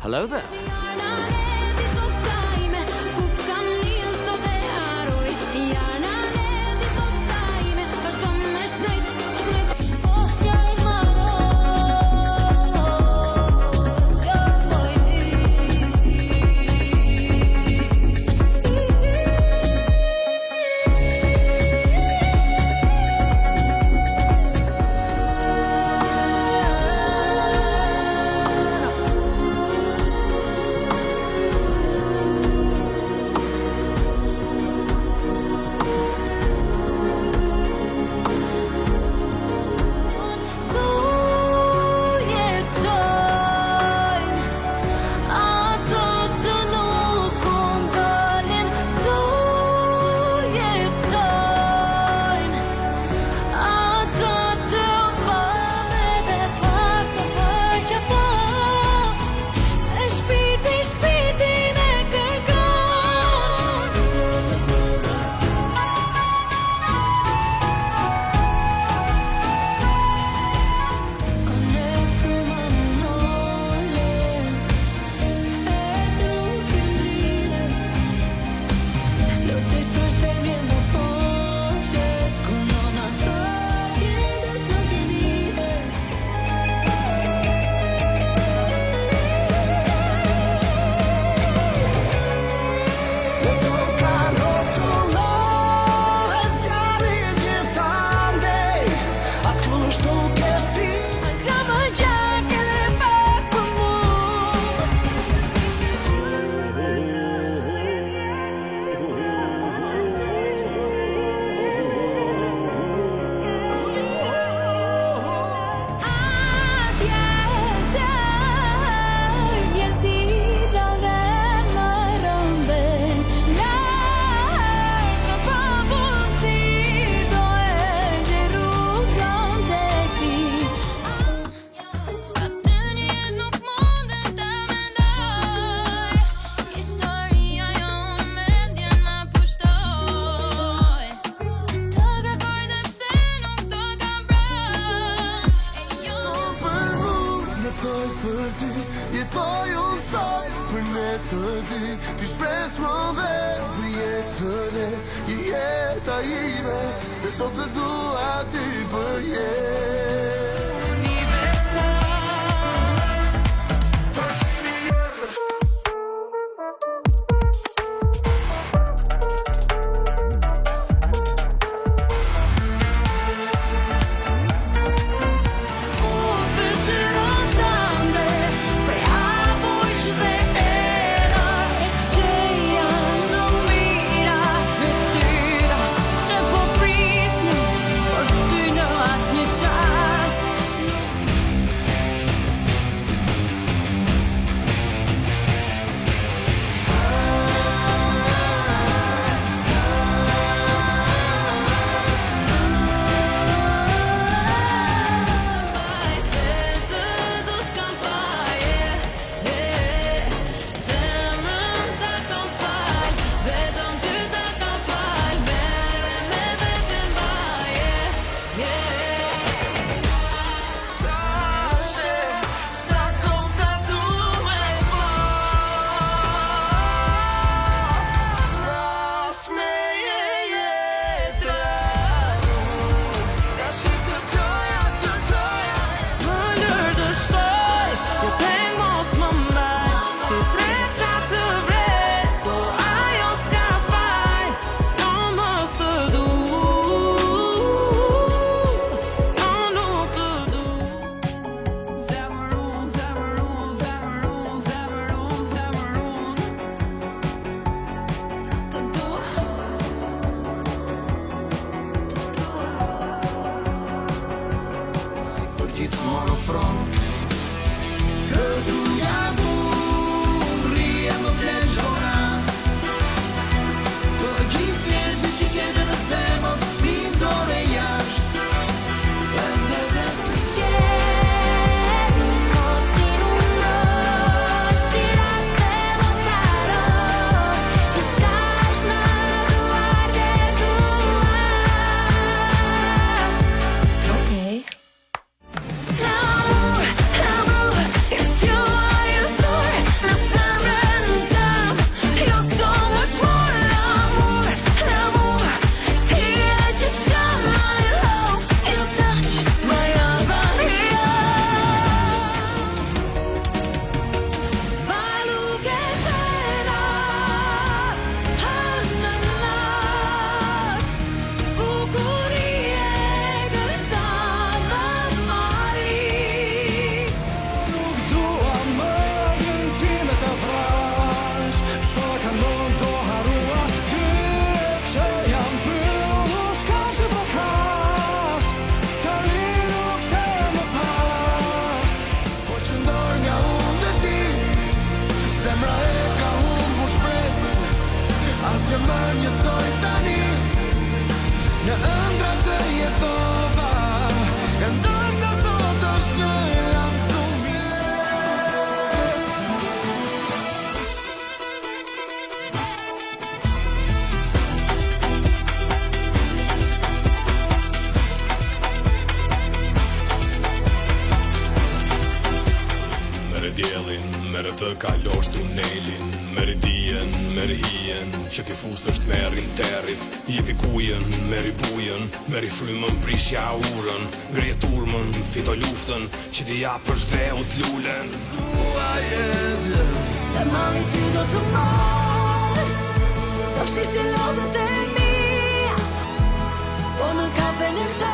Hello there. Jetoj unë sot për ne të dy, ti shpres më dhe për jetën e jeta ime, dhe do të dua ty për jetë. Just Mere djelin, mere të kalosh tunelin, mere dijen, mere hijen, që ti fusësht merin terit. Jepi kujen, meri bujen, meri frymën, prishja urën, meri turmën, fito luftën, që ti japësh dhe u t'lullen. Thua jetë Dhe mali ty do të marr, s'do fshishin lodhët e mia, po në kafen e ta